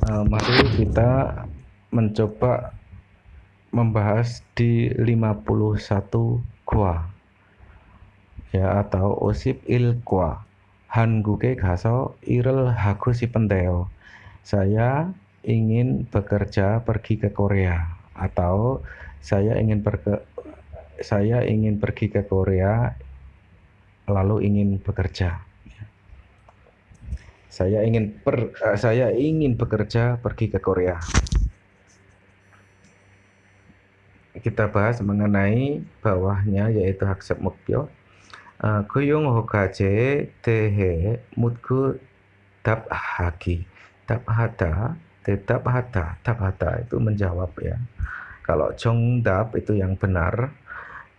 Mari kita mencoba membahas di 51 gua ya, atau osip il gua. Hanguke gaso irel haku si pendeo. Saya ingin bekerja pergi ke Korea, atau saya ingin pergi ke Korea lalu ingin bekerja. Saya ingin bekerja pergi ke Korea. Kita bahas mengenai bawahnya, yaitu haksep mukpyo. Kuyung hokaje tehe mutku dabhagi. Dabhata itu menjawab ya. Kalau jongdap itu yang benar.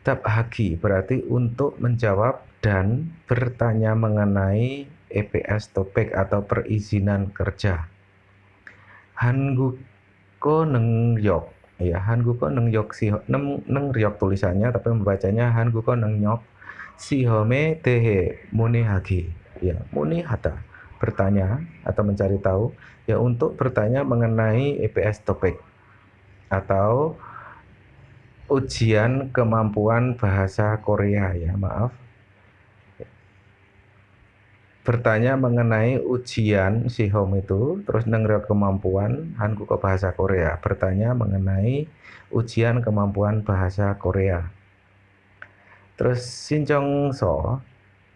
Dabhagi berarti untuk menjawab dan bertanya mengenai EPS topik atau perizinan kerja. Hanguko nengyok ya, Hanguko nengyok si nengyok tulisannya, tapi membacanya Hanguko nengyok sihome tehe munihagi ya, munihata bertanya atau mencari tahu ya, untuk bertanya mengenai EPS topik atau ujian kemampuan bahasa Korea ya, maaf. Bertanya mengenai ujian sihom itu, terus nengreo kemampuan Hanguko bahasa Korea. Bertanya mengenai ujian kemampuan bahasa Korea. Terus sinjongso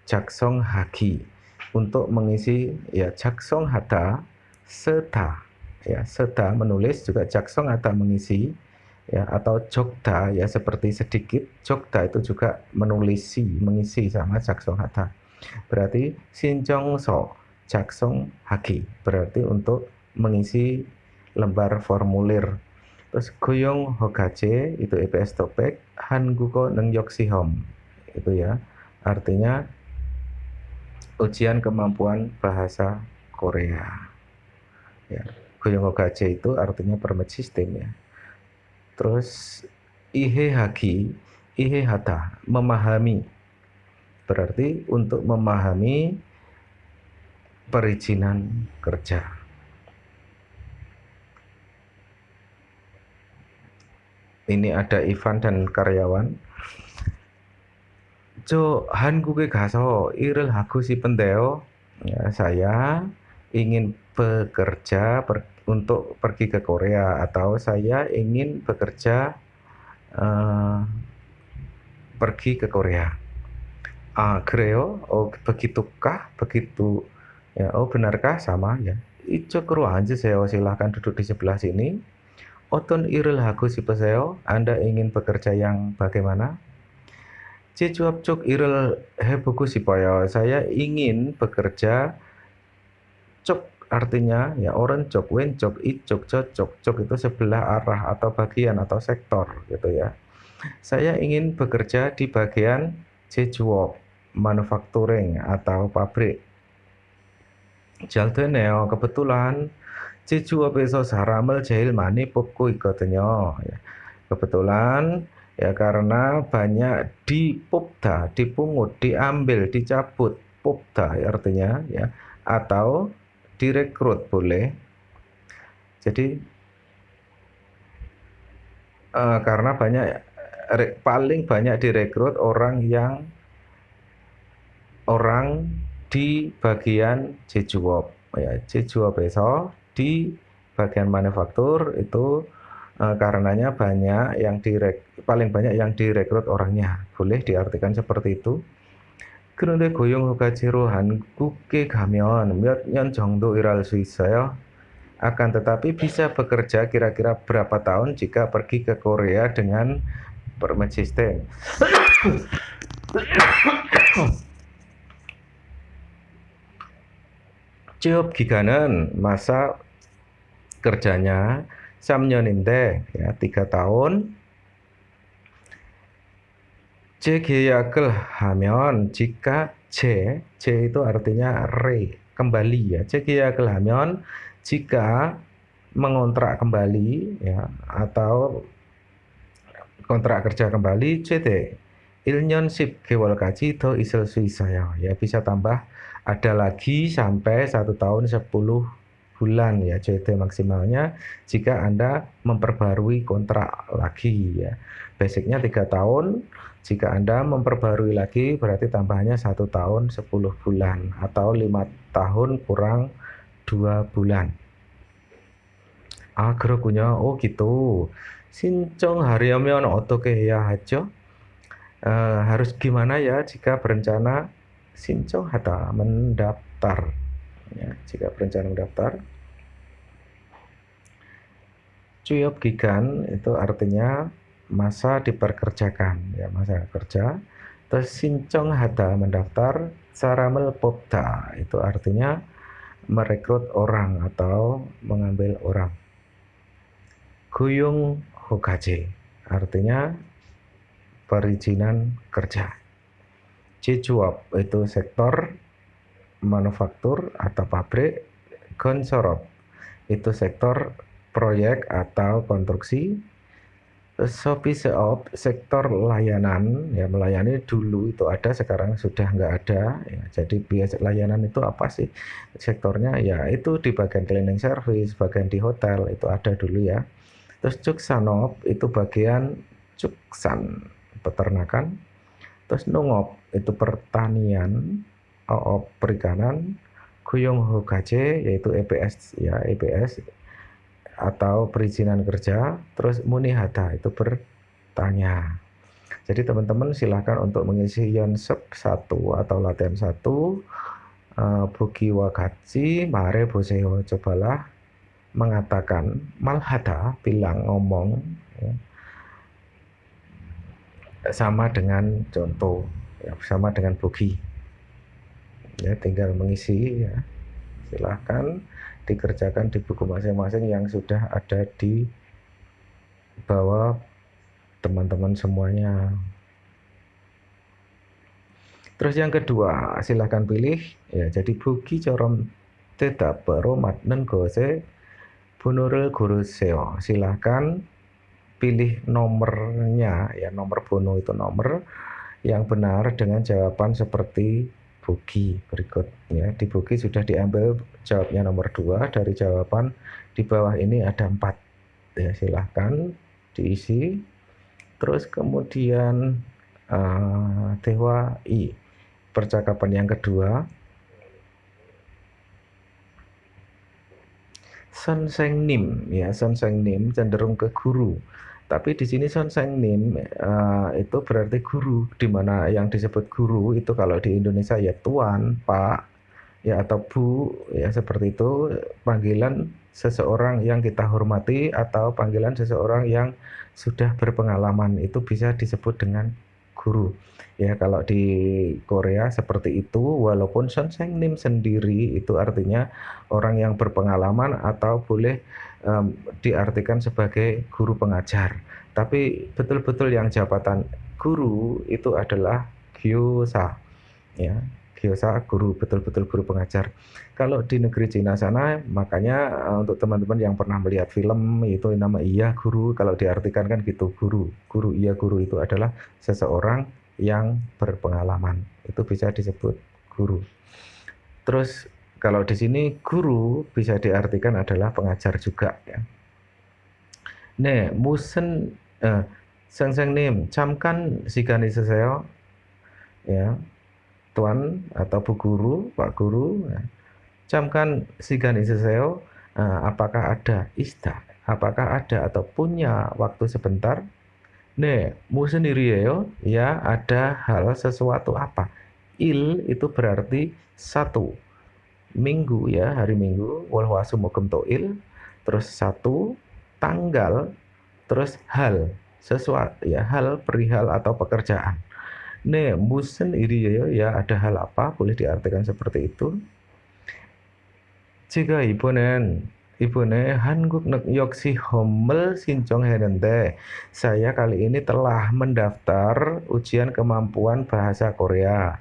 jaksong hagi, untuk mengisi ya, jaksong hata seta ya, seta menulis, juga jaksong hata mengisi ya, atau jokda ya, seperti sedikit. Jokda itu juga mengisi sama jaksong hata. Berarti sinjongso jaksong hagi berarti untuk mengisi lembar formulir. Terus goyong hokaje itu EPS topik, hanguko nengyok sihom itu ya, artinya ujian kemampuan bahasa Korea ya. Goyong hokaje itu artinya permit system ya. Terus ihe hata memahami, berarti untuk memahami perizinan kerja. Ini ada Ivan dan karyawan. Jo hanguke gaso irel haku si pendeo ya, saya ingin bekerja untuk pergi ke Korea, atau saya ingin bekerja pergi ke Korea. Kreo, oh begitukah, begitu ya, oh benarkah, sama ya. Ijo kru aja saya, silahkan duduk di sebelah sini. Oton iril haku si peseo, Anda ingin bekerja yang bagaimana? Jejuap cuk iril hebuku si poyo, saya ingin bekerja. Cuk artinya ya oren cuk, wen cuk, icuk, cocok. Cuk itu sebelah arah atau bagian atau sektor gitu ya. Saya ingin bekerja di bagian jejuop, manufacturing atau pabrik. jaldene요, kebetulan jejuop에서 사람을 제일 많이 뽑고 있거든요. Kebetulan ya, karena banyak dipungut, diambil, dicabut. Popda ya, artinya ya, atau direkrut boleh. Jadi karena paling banyak direkrut orang di bagian jejuop ya, jejuop에서 di bagian manufaktur itu karenanya paling banyak yang direkrut orangnya, boleh diartikan seperti itu. 그런데 고용휴가제로 한국에 가면 몇 년 정도 일할 수 있어요? Akan tetapi bisa bekerja kira-kira berapa tahun jika pergi ke Korea dengan permit system? 취업 기간은 masa kerjanya 3년인데 ya, 3 tahun. 재계약을 하면 jika j itu artinya kembali ya. 재계약을 하면 jika mengontrak kembali ya, atau kontrak kerja kembali. CD 1년 10개월까지 더 있을 수 있어요 ya, bisa tambah ada lagi sampai 1 tahun 10 bulan ya, COD maksimalnya jika Anda memperbarui kontrak lagi ya. Basicnya 3 tahun, jika Anda memperbarui lagi berarti tambahannya 1 tahun 10 bulan atau 5 tahun kurang 2 bulan. 그렇군요. gitu. 신청하려면 어떻게 해야 하죠? harus gimana ya jika berencana 신청하다, mendaftar. Ya, jika berencana mendaftar. Cuyop gigan itu artinya masa diperkerjakan, ya masa kerja. Terus 신청하다, mendaftar. 사람을 뽑다 itu artinya merekrut orang atau mengambil orang. 고용 허가제 artinya perizinan kerja. 제조업 itu sektor manufaktur atau pabrik. 건설업 itu sektor proyek atau konstruksi. 서비스업 sektor layanan, ya melayani dulu itu ada, sekarang sudah nggak ada ya. Jadi biasa layanan itu apa sih sektornya ya, itu di bagian cleaning service, bagian di hotel itu ada dulu ya. Terus 축산업 itu bagian 축산 peternakan. Terus 농업 itu pertanian, OOP perikanan. 고용허가제 yaitu EPS ya, EPS atau perizinan kerja. Terus 문의하다 itu bertanya. Jadi teman-teman silahkan untuk mengisi 연습 1 atau latihan 1 보기와 같이 말해보세요. cobalah mengatakan malhada, bilang, ngomong ya, sama dengan contoh ya, sama dengan bogi ya, tinggal mengisi ya. Silahkan dikerjakan di buku masing-masing yang sudah ada di bawah teman-teman semuanya. Terus yang kedua, silahkan pilih ya. Jadi bogi corom 대답으로 맞는 것에 번호를 고르세요. silahkan pilih nomornya ya, nomor bono itu nomor yang benar dengan jawaban seperti bogi berikut ya. Di bogi sudah diambil jawabnya nomor 2 dari jawaban di bawah ini ada 4 ya, silahkan diisi. Terus kemudian Dewa I, percakapan yang kedua. 선생님 ya, 선생님 cenderung ke guru. Tapi di sini 선생님 itu berarti guru, di mana yang disebut guru itu kalau di Indonesia ya tuan, pak, ya atau bu, ya seperti itu panggilan seseorang yang kita hormati atau panggilan seseorang yang sudah berpengalaman itu bisa disebut dengan guru. Ya kalau di Korea seperti itu, walaupun 선생님 sendiri itu artinya orang yang berpengalaman atau boleh diartikan sebagai guru pengajar. Tapi betul-betul yang jabatan guru itu adalah gyosa ya. Gyosa guru, betul-betul guru pengajar. Kalau di negeri Cina sana, makanya untuk teman-teman yang pernah melihat film itu nama iya guru, kalau diartikan kan gitu, guru. Guru iya guru itu adalah seseorang yang berpengalaman. Itu bisa disebut guru. Terus kalau di sini guru bisa diartikan adalah pengajar juga ya. 네, 무슨 선생님 잠깐 시간 있으세요? Ya. Tuan atau Bu Guru, Pak Guru. 잠깐 시간 있으세요? apakah ada 있다? Apakah ada atau punya waktu sebentar? 네, 무슨 일이에요? Ya, ada hal sesuatu apa? Il itu berarti satu. Minggu ya, hari Minggu, 월화수목금토일, terus satu, tanggal, terus hal, sesuatu ya, hal, perihal atau pekerjaan. 네, 무슨 일이에요? Ya, ada hal apa? Boleh diartikan seperti itu. 제가 이번에 한국능력 시험을 신청했는데 saya kali ini telah mendaftar ujian kemampuan bahasa Korea.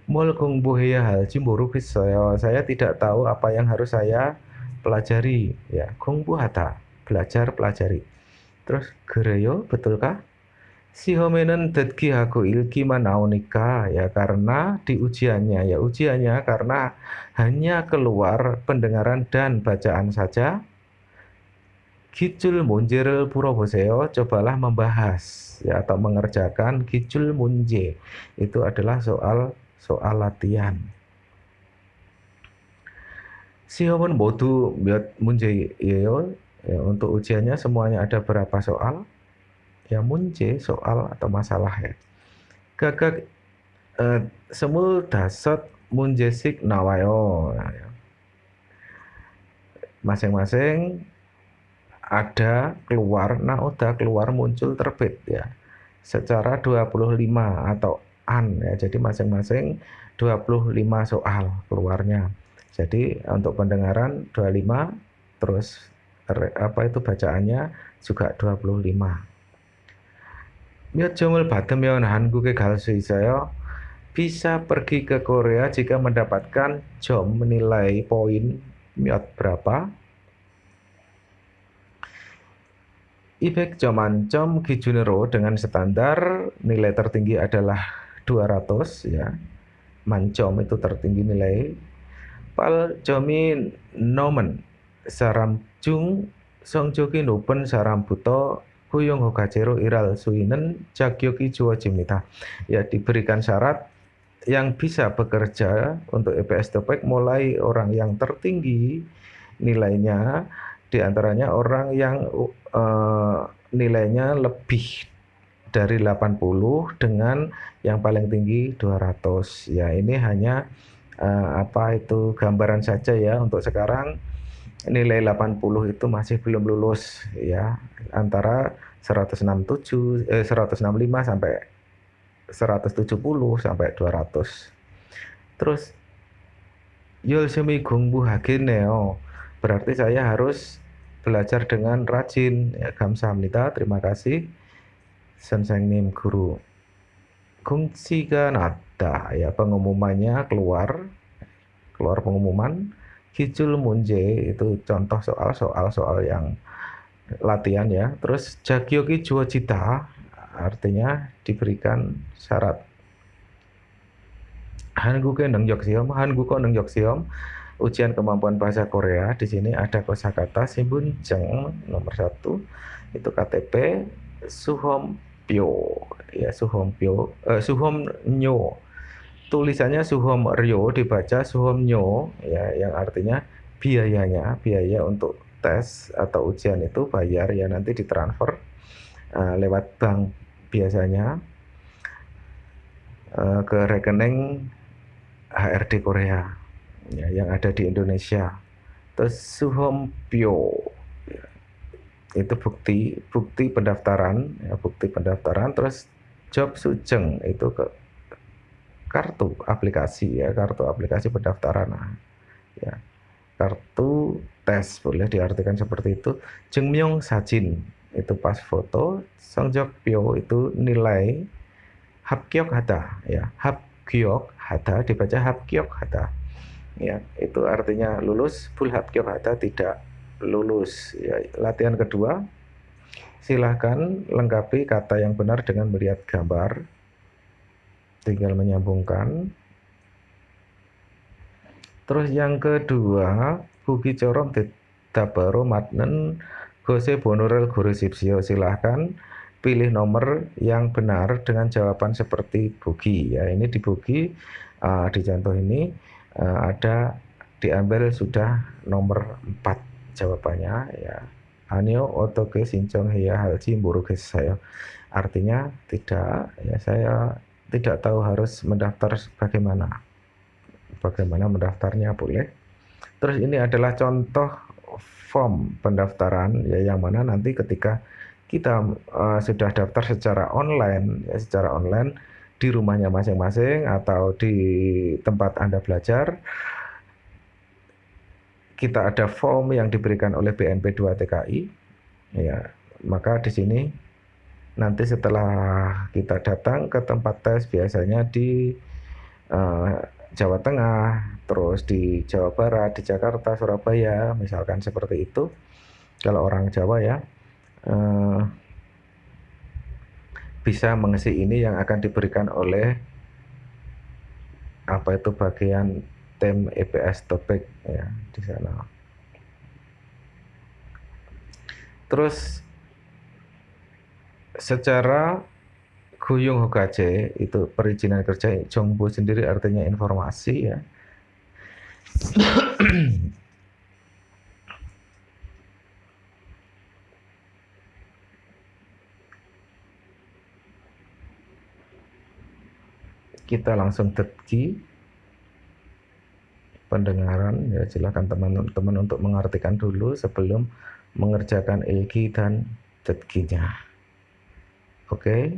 뭘 공부해야 할지 모르겠어요. Saya tidak tahu apa yang harus saya pelajari. Ya, 공부하다, belajar, pelajari. Terus 그래요? Betulkah? Sihomenen dadki haku ilki manaunika, ya karena di ujiannya karena hanya keluar pendengaran dan bacaan saja. Gijul munjir pura boseo, cobalah membahas ya atau mengerjakan gijul munje. Itu adalah soal latihan. Sihomon bodu miot munje yo, ya, untuk ujiannya semuanya ada berapa soal? Ya munje soal atau masalah ya. Gagak semul dasot munjesik nawayo. Nah, ya. Masing-masing ada keluar, udah keluar muncul terbit ya. Secara 25 atau an ya. Jadi masing-masing 25 soal keluarnya. Jadi untuk pendengaran 25, terus bacaannya juga 25. Miot jomul batem yo 한국에 갈 수 있어요. Bisa pergi ke Korea jika mendapatkan jom nilai poin miot berapa? 200점 만점 기준으로 dengan standar nilai tertinggi adalah 200 ya. Manjom itu tertinggi nilai. Pal jomi nomen saram jung 성적이 높은 사람부터 Huyung Hokajero Iral Suinen Jakyoki Juwajimnita. Ya, diberikan syarat yang bisa bekerja untuk EPS TOPIK mulai orang yang tertinggi nilainya, diantaranya orang yang nilainya lebih dari 80 dengan yang paling tinggi 200. Ya, ini hanya gambaran saja ya untuk sekarang. Nilai 80 itu masih belum lulus ya, antara 165 sampai 170 sampai 200. Terus 열심히 공부하겠네요. Berarti saya harus belajar dengan rajin. Ya, 감사합니다. Terima kasih 선생님 guru. 공지가 났다. Ya, pengumumannya keluar pengumuman. Gijul munje itu contoh soal yang latihan ya. Terus Jakyoki Juwajita artinya diberikan syarat. Hanguko Nengyok Siom, ujian kemampuan bahasa Korea. Di sini ada kosakata Simbunjeng nomor 1 itu KTP Suhompyo ya, Suhomnyo. Tulisannya Suhomryo, dibaca Suhomnyo ya, yang artinya biaya untuk tes atau ujian itu bayar ya, nanti ditransfer lewat bank biasanya ke rekening HRD Korea ya, yang ada di Indonesia. Terus Suhompyo ya, itu bukti pendaftaran ya, terus job sujeng itu ke kartu aplikasi pendaftaran ya, kartu tes boleh diartikan seperti itu. Jengmyong sajin itu pas foto, Songjokpyo itu nilai, Hapkyok hata ya, Hapkyok hata dibaca Hapkyok hata ya, itu artinya lulus. Full Hapkyok hata tidak lulus ya. Latihan kedua, silahkan lengkapi kata yang benar dengan melihat gambar, tinggal menyambungkan. Terus yang kedua, Buki Corom Dabaro Matnen Gose Bonurel Guru Sipsio. Silahkan pilih nomor yang benar dengan jawaban seperti Buki ya. Ini di Buki di contoh ini ada diambil sudah nomor 4 jawabannya ya. Anio otoke sincong heya halji mburuges saya. Artinya tidak ya, saya tidak tahu harus mendaftar bagaimana mendaftarnya, boleh. Terus ini adalah contoh form pendaftaran ya, yang mana nanti ketika kita sudah daftar secara online di rumahnya masing-masing atau di tempat Anda belajar, kita ada form yang diberikan oleh BNP 2 TKI ya. Maka di sini nanti setelah kita datang ke tempat tes, biasanya di Jawa Tengah, terus di Jawa Barat, di Jakarta, Surabaya, misalkan seperti itu. Kalau orang Jawa ya, bisa mengisi ini yang akan diberikan oleh apa itu bagian tim EPS topik ya di sana. Terus secara Guyung Hokaje itu perizinan kerja Jongbu sendiri artinya informasi ya. Kita langsung tetki pendengaran ya, silakan teman-teman untuk mengartikan dulu sebelum mengerjakan ilki dan tetkinya. Oke.